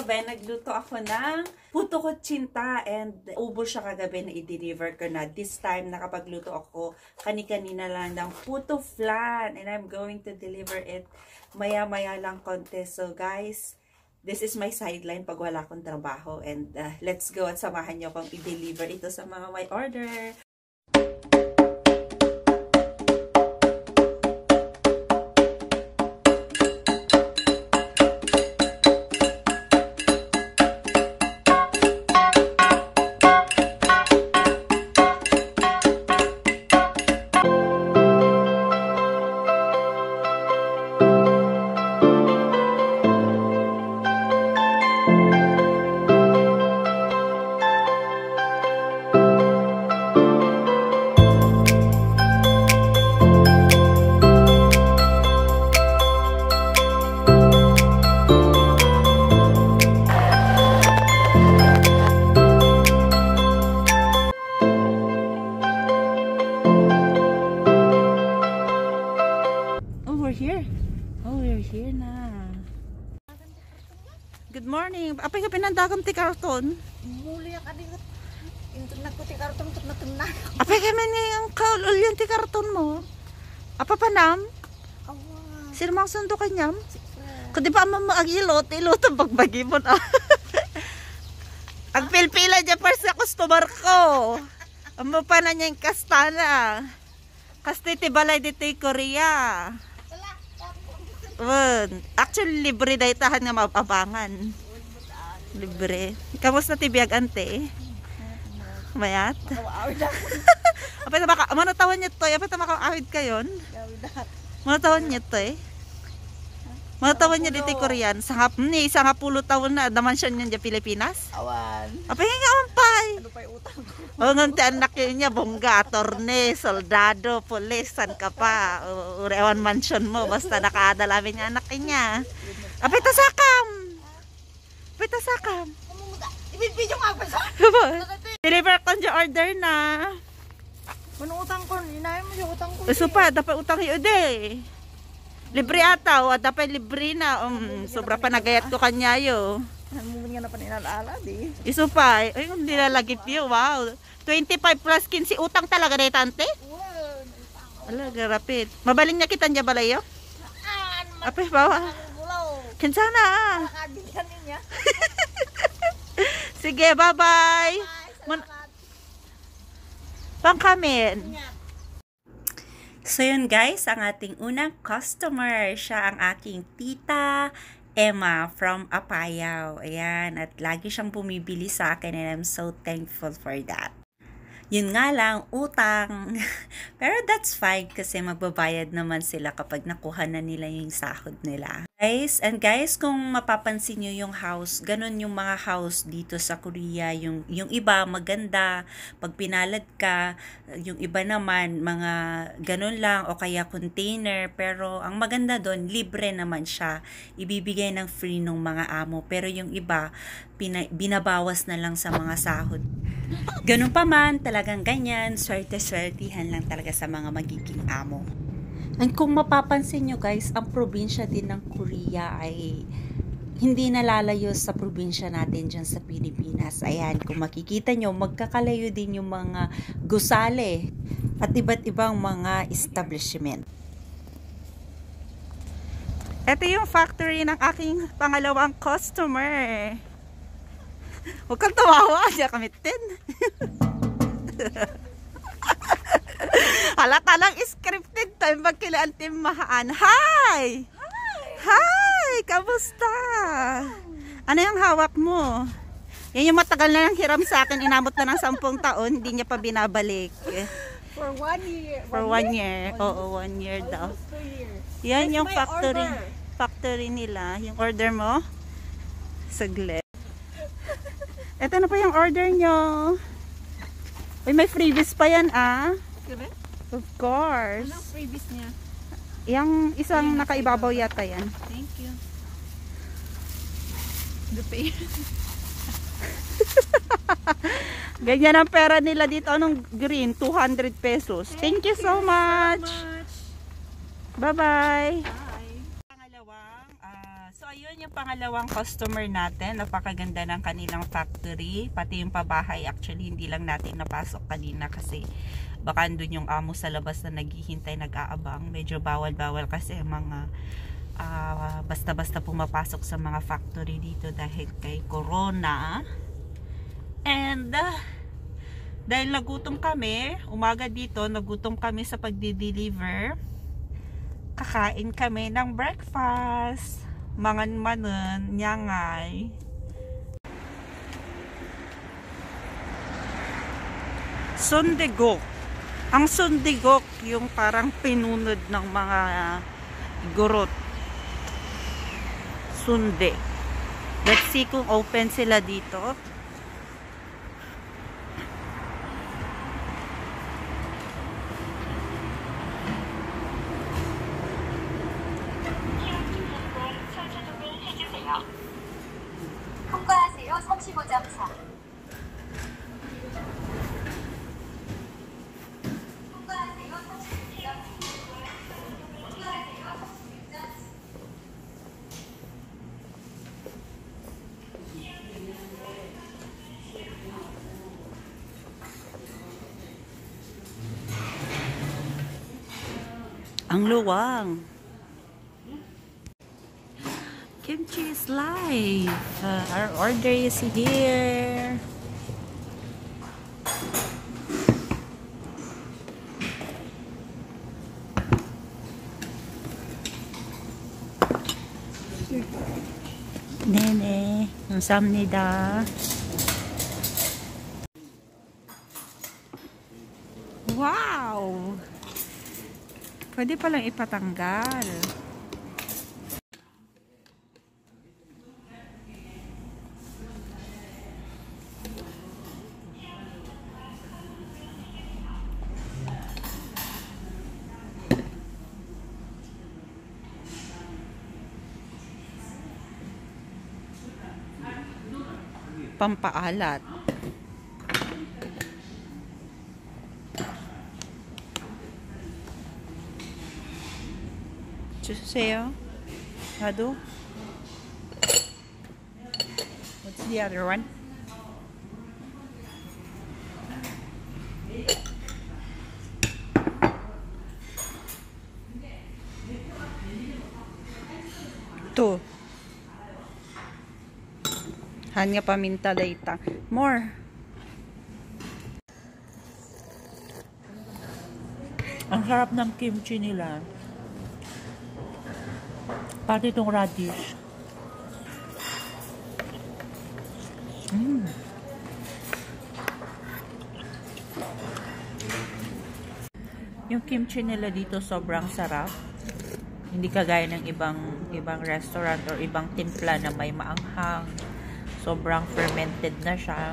kagabi, nagluto ako ng puto kutsinta and ubos siya kagabi na i-deliver ko na. This time, nakapagluto ako kani-kanina lang ng puto flan and I'm going to deliver it maya-maya lang konti. So guys, this is my sideline pag wala akong trabaho and let's go at samahan niyo akong i-deliver ito sa mga may order. Here na. Good morning. Apay ka pinandagam ti karton? Muli ang adik. Internet ko ti karton na tunay. Apay ka man yung kaulol yung ti karton mo? Apa panam? Awa. Sirmang sundo kanyam? Kundi pa mag-ilot ang pagbagi mo na. Ang pilpila dyan para sa customer ko. Ang pa na niya yung kastana. Kastiti balay dito yung Korea. Actually, libre na itahan nga mapabangan. Libre. Kamusta tibiyag ante? Mayat? Apa na baka, ano tawan niyo to? Apa na makaawid kayon? Ano tawan niyo to eh? Ano tawan niyo dito Korean? Sangap ni, 10 taon na daman siya niyan sa Pilipinas? Awan. Apa nga ampay? Ano pa yung utang ko? O nganti anak niya, bongga, attorney, soldado, pulis, san ka pa? Urewan mansion mo, basta nakadalamin nga anak niya. Apay tasakam! Apay tasakam! Ibibidyo nga pa sa? Deliver ko yung order na. Ano utang ko? Inayin mo yung utang ko. Uso pa, dapat utang yun eh. Libre ata, o dapat libre na. Sobra pa nagayat ko kanya yo. Ano nga na pa ninalala di? Iso pa, ay kung nilalagip yun, wow. 25 plus 15 utang talaga na tante? Ala, garapit. Mabaling niya kita niya balay yo? Apay, bawa. Kinsana. Nakabigyan niya. Sige, bye-bye. Pangkamin. So yun guys, ang ating unang customer, siya ang aking tita Emma from Apayao. Ayan, at lagi siyang bumibili sa akin and I'm so thankful for that. Yun nga lang, utang. Pero that's fine kasi magbabayad naman sila kapag nakuha na nila yung sahod nila. Guys, kung mapapansin nyo yung house, ganun yung mga house dito sa Korea. Yung iba maganda, pag pinalad ka, yung iba naman mga ganun lang o kaya container. Pero ang maganda doon, libre naman siya. Ibibigay ng free ng mga amo. Pero yung iba, binabawas na lang sa mga sahod. Ganun pa man, talagang ganyan, swerte-swertihan lang talaga sa mga magiging amo. And kung mapapansin nyo guys, ang probinsya din ng Korea ay hindi nalalayo sa probinsya natin dyan sa Pilipinas. Ayan, kung makikita nyo, magkakalayo din yung mga gusale at iba't ibang mga establishment. Ito yung factory ng aking pangalawang customer. Huwag kang tawawa, diya kamitin. Halata lang scripted time magkilaan timahaan. Hi! Hi! Kamusta? Ano yung hawak mo? Yan yung matagal na nang hiram sa akin. Inabot na ng 10 taon. Hindi niya pa binabalik. For 1 year. For 1 year. Oo, 1 year daw. 2 years. Yan yung factory. Factory nila. Yung order mo? Saglit. Ito na pa yung order nyo. Uy, may freebies pa yan ah. Of course. Anong freebies niya? Yung isang nakaibabaw yata yan. Thank you. The pay. Ganyan ang pera nila dito. Anong green? 200 pesos. Thank you so much. Bye-bye. Bye. Pangalawang, so ayun yung pangalawang customer natin. Napakaganda ng kanilang factory. Pati yung pabahay, actually, hindi lang natin napasok kanina kasi baka andun yung amo sa labas na naghihintay, nag-aabang. Medyo bawal-bawal kasi mga basta-basta pumapasok sa mga factory dito dahil kay Corona. And dahil nagutom kami, umaga dito, nagutom kami sa pagdi-deliver. Kakain kami ng breakfast. Mangan-manan, nyangay. Sundigok. Ang sundigok, yung parang pinunod ng mga gurot. Sunde. Let's see kung open sila dito. 통과하세요. 35.4. 통과하세요. 36.4. 통과하세요. 36.4. Ang luwang. Kimchi is live. Our order is here. 네네, 감사합니다. Wow! Pwede palang ipatanggal. Pampaalat. 주세요. 나도. What's the other one? Ito. Hanya paminta data. More. Ang sarap ng kimchi nila. Pati itong radish. Yung kimchi nila dito sobrang sarap. Hindi kagaya ng ibang restaurant or ibang timpla na may maanghang. Sobrang fermented na siya.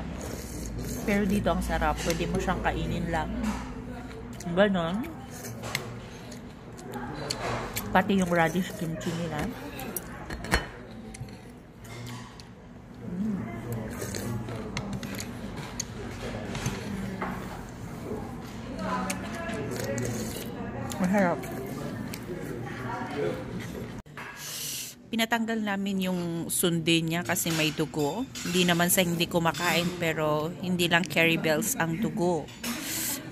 Pero dito ang sarap. Pwede mo siyang kainin lang. Ganon. Pati yung radish kimchi nila. Masarap. Pinatanggal namin yung sundae niya kasi may dugo. Hindi naman sa hindi kumakain pero hindi lang curry bells ang dugo.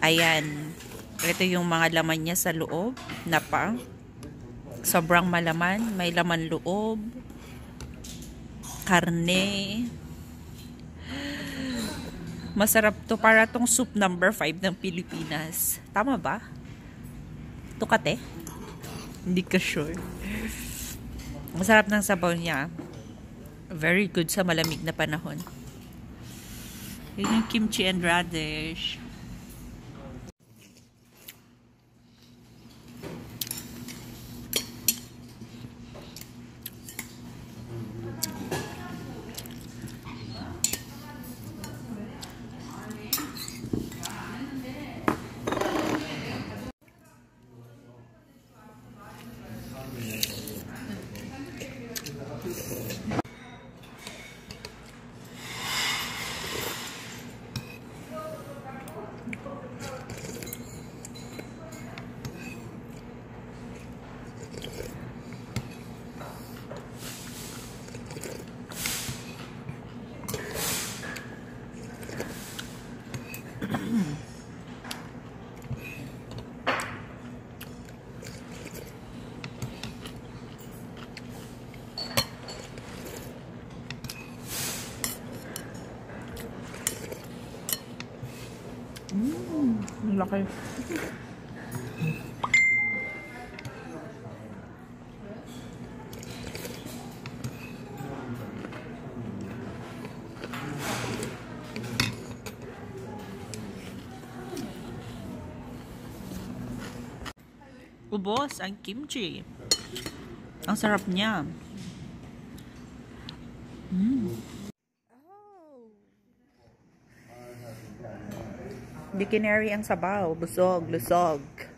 Ayan. Ito yung mga laman niya sa loob. Sobrang malaman. May laman loob. Karne. Masarap to. Para tong soup number 5 ng Pilipinas. Tama ba? Tukate? Hindi ka sure. Masarap ng sabaw niya. Very good sa malamig na panahon. Yun yung kimchi and radish. laki. Ubos ang kimchi. Ang sarap niya. Bikinary ang sabaw. Busog, lusog.